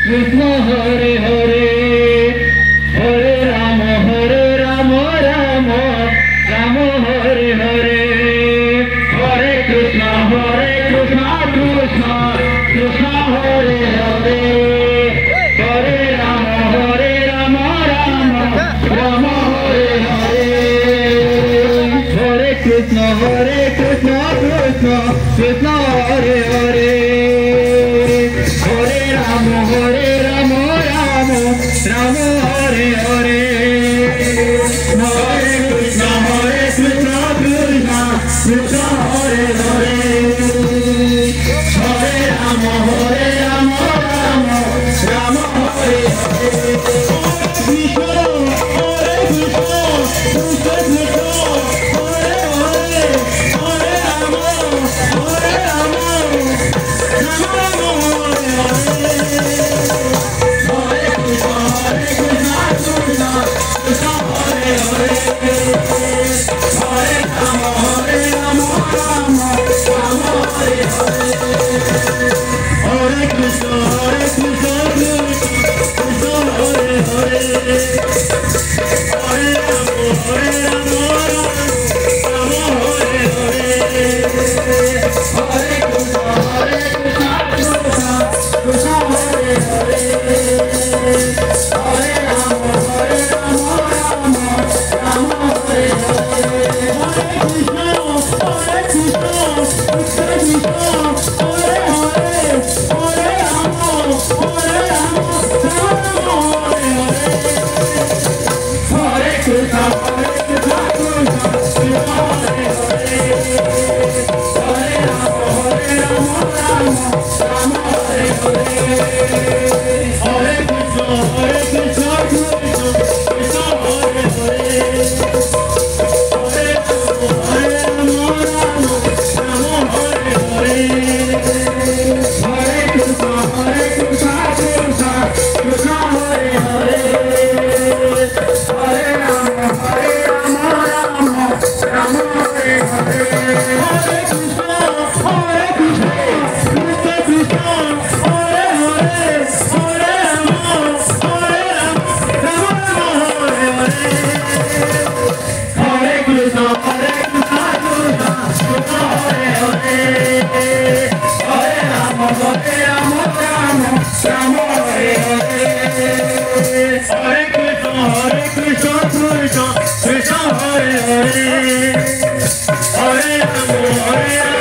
Krishna Hare Hare Hare Rama Rama Rama Hare Hare Hare Krishna Krishna Krishna Hare Hare Hare Rama Rama Rama Hare Hare Hare Krishna Krishna Krishna Hare Hare Hare Rama Rama Rama Hare Hare Hare Krishna Krishna Krishna Hare Hare Hare Rama Rama Rama Hare Hare Krishna Hare Krishna Krishna Krishna Hare Hare Hare Rama Rama Hare Rama